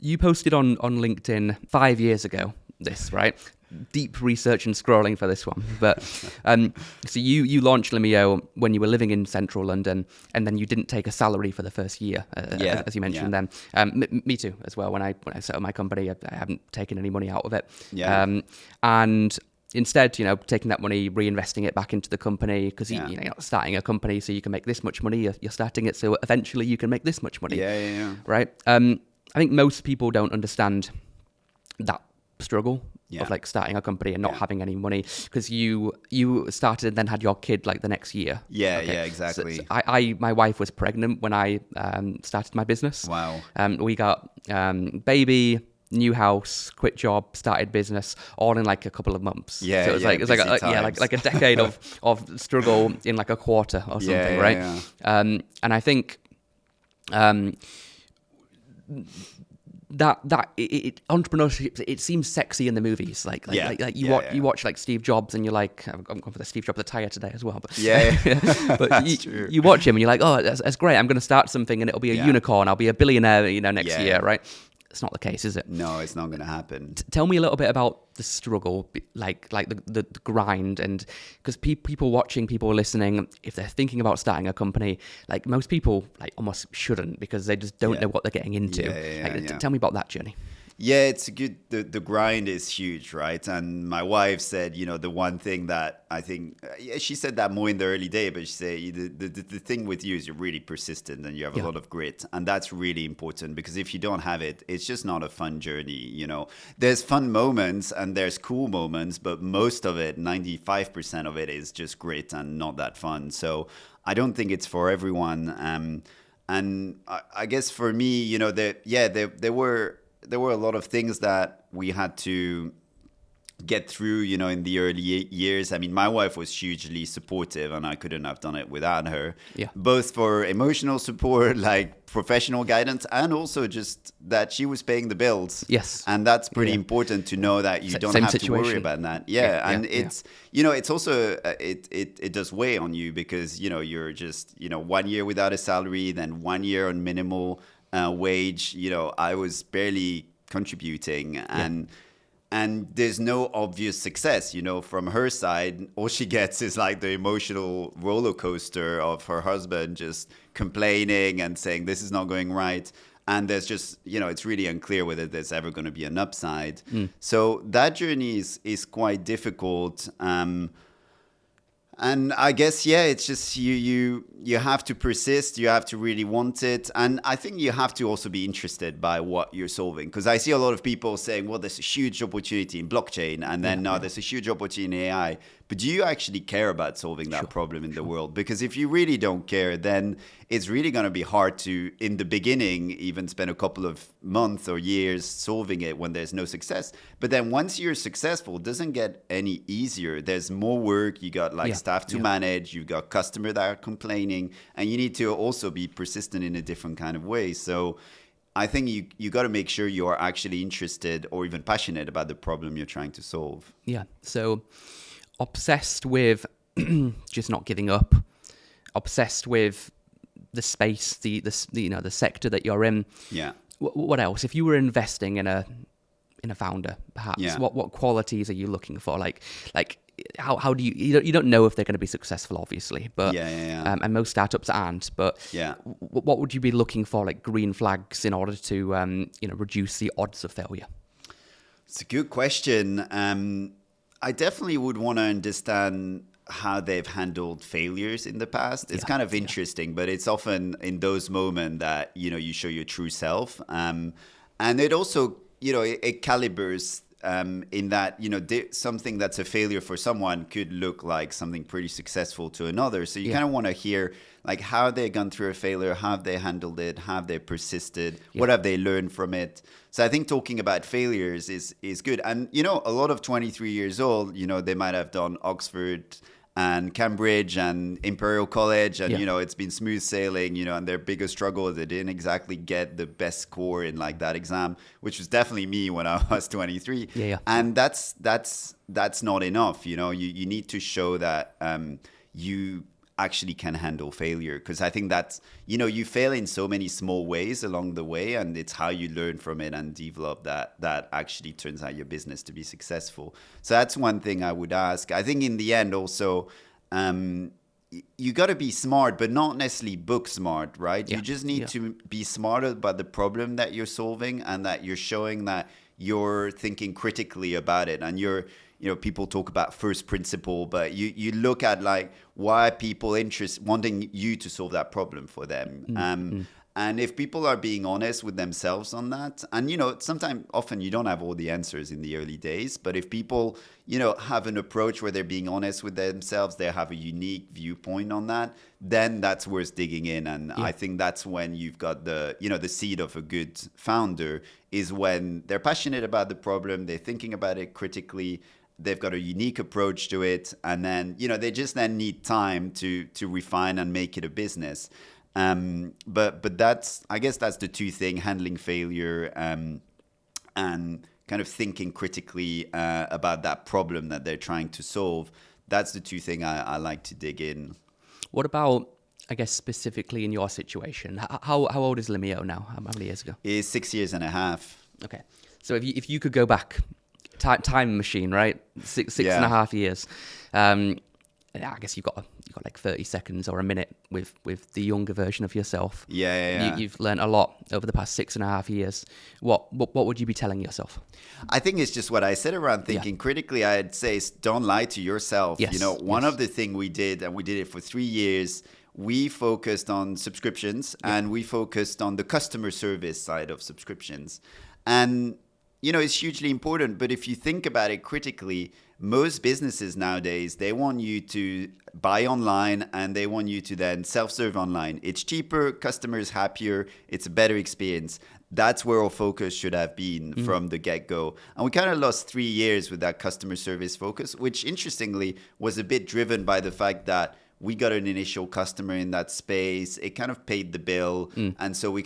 you posted on LinkedIn 5 years ago, this, right? Deep research and scrolling for this one. But so you launched Limeo when you were living in central London, and then you didn't take a salary for the first year, as you mentioned then. Me too, as well. When I set up my company, I haven't taken any money out of it. And instead, taking that money, reinvesting it back into the company, because you're not starting a company so you can make this much money. You're starting it so eventually you can make this much money. Right? I think most people don't understand that struggle of like starting a company and not having any money, because you started and then had your kid like the next year. Exactly. So my wife was pregnant when I started my business. Wow. We got baby, new house, quit job, started business, all in like a couple of months. So it was like a decade of struggle in like a quarter or something, right? And I think that entrepreneurship, it seems sexy in the movies, like you watch like Steve Jobs and you're like, I'm going for the Steve Jobs attire today as well, but but you watch him and you're like, oh, that's great, I'm going to start something and it'll be a unicorn, I'll be a billionaire next year, right? It's not the case, is it? No, it's not going to happen. Tell me a little bit about the struggle, like the grind, and because people watching, people listening, if they're thinking about starting a company, like most people like almost shouldn't, because they just don't know what they're getting into. Tell me about that journey. Yeah, it's good. The grind is huge, right? And my wife said, the one thing that I think, she said that more in the early day, but she said the thing with you is you're really persistent and you have a lot of grit. And that's really important, because if you don't have it, it's just not a fun journey. There's fun moments and there's cool moments, but most of it, 95% of it is just grit and not that fun. So I don't think it's for everyone. And I guess for me, there were a lot of things that we had to get through, in the early years. I mean, my wife was hugely supportive and I couldn't have done it without her. Both for emotional support, like professional guidance, and also just that she was paying the bills. And that's pretty important to know that you don't have to worry about that. It's, it's also, it does weigh on you, because, you're just, 1 year without a salary, then 1 year on minimal wage. I was barely contributing, and there's no obvious success, from her side. All she gets is like the emotional roller coaster of her husband just complaining and saying this is not going right, and there's just, it's really unclear whether there's ever going to be an upside. So that journey is quite difficult. And I guess, it's just you have to persist. You have to really want it. And I think you have to also be interested by what you're solving. Because I see a lot of people saying, well, there's a huge opportunity in blockchain. And then there's a huge opportunity in AI. But do you actually care about solving that problem in the world? Because if you really don't care, then it's really going to be hard to, in the beginning, even spend a couple of months or years solving it when there's no success. But then once you're successful, it doesn't get any easier. There's more work. You got staff to manage. You've got customers that are complaining. And you need to also be persistent in a different kind of way. So I think you got to make sure you are actually interested or even passionate about the problem you're trying to solve. So obsessed with just not giving up, obsessed with the space, the sector that you're in. What else? If you were investing in a founder, perhaps, what qualities are you looking for? Like how do you don't know if they're going to be successful, obviously, but and most startups aren't. But what would you be looking for, like green flags, in order to reduce the odds of failure? It's a good question. I definitely would want to understand how they've handled failures in the past. It's kind of interesting, but it's often in those moments that, you show your true self. And it also, it calibers in that, something that's a failure for someone could look like something pretty successful to another. So you kind of want to hear, like, how they've gone through a failure, how have they handled it, how have they persisted, what have they learned from it. So I think talking about failures is good. And, a lot of 23 years old, they might have done Oxford and Cambridge and Imperial College, and it's been smooth sailing, and their biggest struggle is they didn't exactly get the best score in like that exam, which was definitely me when I was 23. And that's not enough. You need to show that you actually can handle failure. Because I think that's, you fail in so many small ways along the way, and it's how you learn from it and develop that actually turns out your business to be successful. So that's one thing I would ask. I think in the end also, you got to be smart, but not necessarily book smart, right? You just need to be smarter about the problem that you're solving, and that you're showing that you're thinking critically about it, and people talk about first principle, but you look at like why people wanting you to solve that problem for them. And if people are being honest with themselves on that, and often you don't have all the answers in the early days, but if people have an approach where they're being honest with themselves, they have a unique viewpoint on that, then that's worth digging in. And I think that's when you've got the seed of a good founder, is when they're passionate about the problem, they're thinking about it critically, they've got a unique approach to it, and then they just then need time to refine and make it a business. But I guess that's the two things: handling failure and kind of thinking critically about that problem that they're trying to solve. That's the two things I like to dig in. What about, I guess, specifically in your situation? How old is Limeo now? How many years ago? It's 6 years and a half. Okay, so if you could go back, time machine, right? Six and a half years. I guess you've got like 30 seconds or a minute with the younger version of yourself. You've learned a lot over the past 6.5 years. What would you be telling yourself? I think it's just what I said around thinking critically. I'd say don't lie to yourself. Yes. One of the things we did, and we did it for 3 years, we focused on subscriptions and we focused on the customer service side of subscriptions. And it's hugely important, but if you think about it critically, most businesses nowadays, they want you to buy online and they want you to then self-serve online. It's cheaper, customers happier, it's a better experience. That's where our focus should have been from the get-go. And we kind of lost 3 years with that customer service focus, which interestingly was a bit driven by the fact that we got an initial customer in that space. It kind of paid the bill. And so we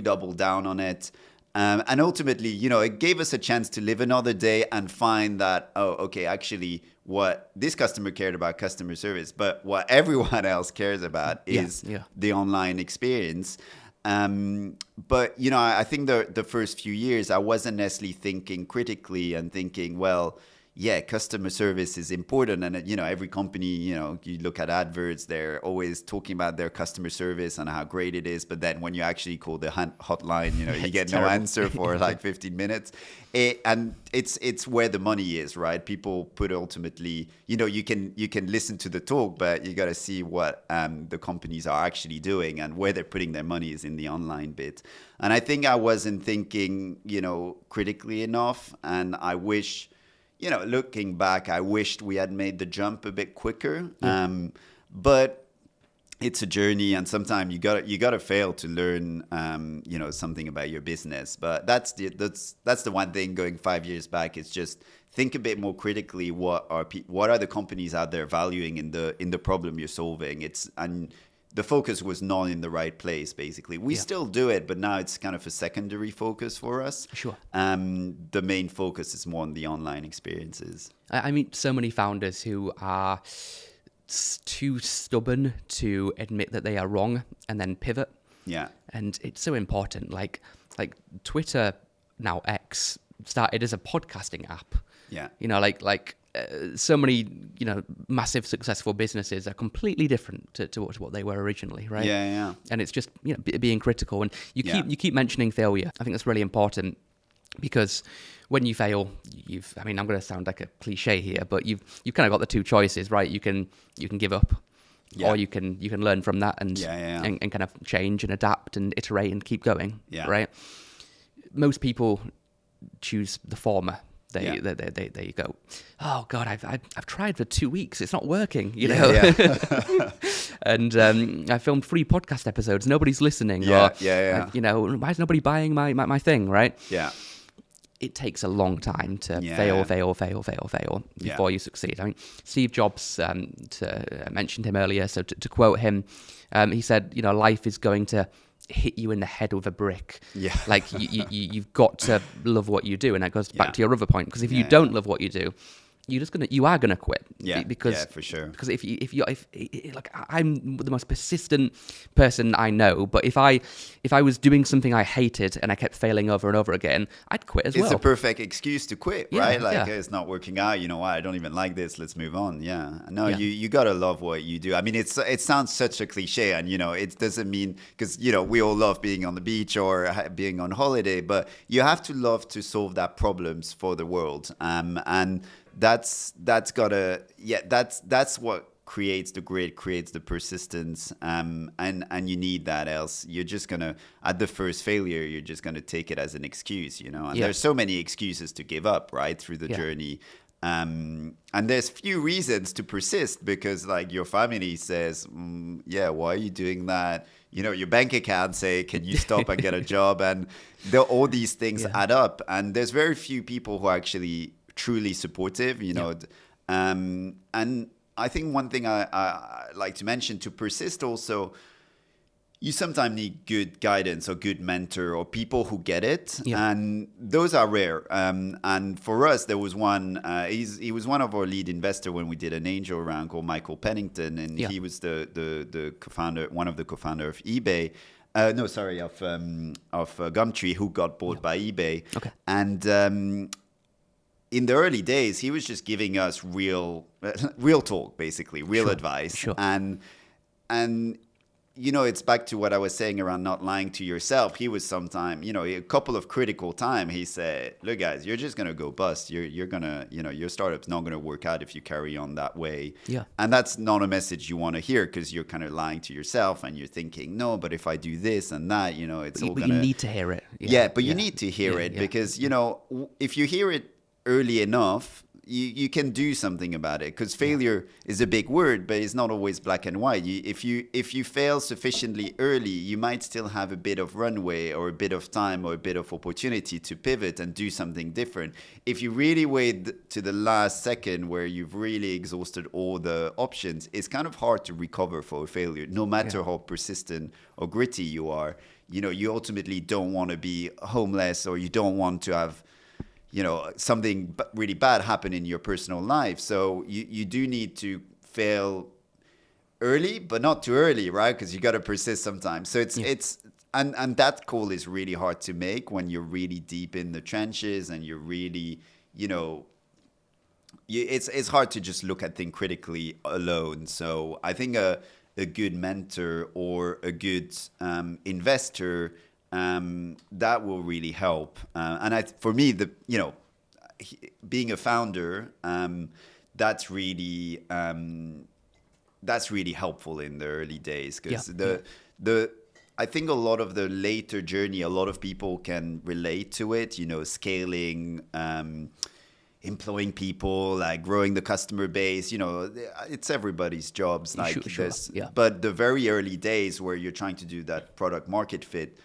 doubled down on it. And ultimately, it gave us a chance to live another day and find that, actually what this customer cared about customer service, but what everyone else cares about is the online experience. But, I think the first few years, I wasn't necessarily thinking critically and thinking, well, customer service is important. And, every company, you look at adverts, they're always talking about their customer service and how great it is. But then when you actually call the hotline, you get no answer for like 15 minutes. And it's where the money is, right? People put ultimately, you can listen to the talk, but you got to see what the companies are actually doing, and where they're putting their money is in the online bit. And I think I wasn't thinking, critically enough. And I wish... looking back, I wished we had made the jump a bit quicker. But it's a journey, and sometimes you gotta fail to learn, something about your business. But that's the one thing going 5 years back. It's just think a bit more critically. What are the companies out there valuing in the problem you're solving? The focus was not in the right place, basically. We still do it, but now it's kind of a secondary focus for us. Sure. The main focus is more on the online experiences. I meet so many founders who are too stubborn to admit that they are wrong and then pivot. Yeah. And it's so important. Like Twitter, now X, started as a podcasting app. Yeah. So many, massive successful businesses are completely different to what they were originally, right? Yeah. And it's just being critical, and you keep mentioning failure. I think that's really important, because when you fail, I'm going to sound like a cliche here, but you've kind of got the two choices, right? You can give up, or you can learn from that and kind of change and adapt and iterate and keep going, right? Most people choose the former. They go, oh God, I've tried for 2 weeks, it's not working, and I filmed 3 podcast episodes, nobody's listening, why is nobody buying my thing, right? It takes a long time to fail before you succeed. I mean, Steve Jobs, mentioned him earlier, so to quote him, he said, life is going to hit you in the head with a brick. Like you've got to love what you do, and that goes back to your other point, because if you don't love what you do, you are gonna quit. Yeah, because yeah, for sure. Because if like I'm the most persistent person I know, but if I was doing something I hated and I kept failing over and over again, I'd quit as It's well. a perfect excuse to quit, Yeah, right? Like, yeah. hey, it's not working out. You know what? I don't even like this. Let's move on. Yeah. No, Yeah. you gotta love what you do. I mean, it sounds such a cliche, and it doesn't mean, because we all love being on the beach or being on holiday, but you have to love to solve that problems for the world. And that's what creates the grit, creates the persistence, and you need that. Else you're just gonna, at the first failure, you're just gonna take it as an excuse, and there's so many excuses to give up, right, through the journey. And there's few reasons to persist, because like your family says, why are you doing that? Your bank account say, can you stop and get a job? And all these things add up, and there's very few people who are actually truly supportive, and I think one thing I like to mention, to persist also, you sometimes need good guidance or good mentor or people who get it. Yeah. And those are rare. And for us, there was one, he was one of our lead investor when we did an angel round, called Michael Pennington. And he was the co-founder, one of the co-founder of eBay. Of Gumtree, who got bought by eBay. Okay. And in the early days, he was just giving us real talk, basically, real advice. Sure. And it's back to what I was saying around not lying to yourself. He was sometime, a couple of critical time, he said, look, guys, you're just going to go bust. You're going to, your startup's not going to work out if you carry on that way. Yeah. And that's not a message you want to hear, because you're kind of lying to yourself and you're thinking, no, but if I do this and that, it's all going to... you need to hear it. Yeah, but you need to hear it, because, if you hear it early enough, you can do something about it, because failure is a big word, but it's not always black and white. If you fail sufficiently early, you might still have a bit of runway or a bit of time or a bit of opportunity to pivot and do something different. If you really wait to the last second, where you've really exhausted all the options, it's kind of hard to recover for a failure, no matter how persistent or gritty you are. You ultimately don't want to be homeless, or you don't want to have something really bad happen in your personal life. So you do need to fail early, but not too early, right? Because you got to persist sometimes. So and that call is really hard to make when you're really deep in the trenches and you're really, it's hard to just look at things critically alone. So I think a good mentor or a good investor, that will really help. And for me, being a founder, that's really helpful in the early days, because I think a lot of the later journey, a lot of people can relate to it. Scaling, employing people, like growing the customer base. It's everybody's jobs. Like this, but the very early days where you're trying to do that product market fit,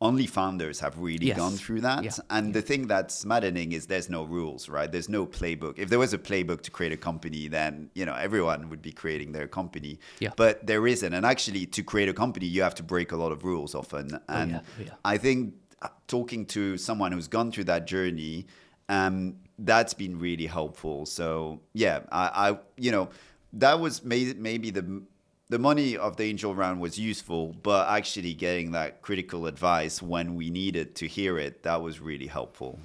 only founders have really gone through that. And the thing that's maddening is there's no rules, right? There's no playbook. If there was a playbook to create a company, then, everyone would be creating their company. Yeah. But there isn't. And actually, to create a company, you have to break a lot of rules often. And I think talking to someone who's gone through that journey, that's been really helpful. So, I that was maybe the money of the angel round was useful, but actually getting that critical advice when we needed to hear it, that was really helpful.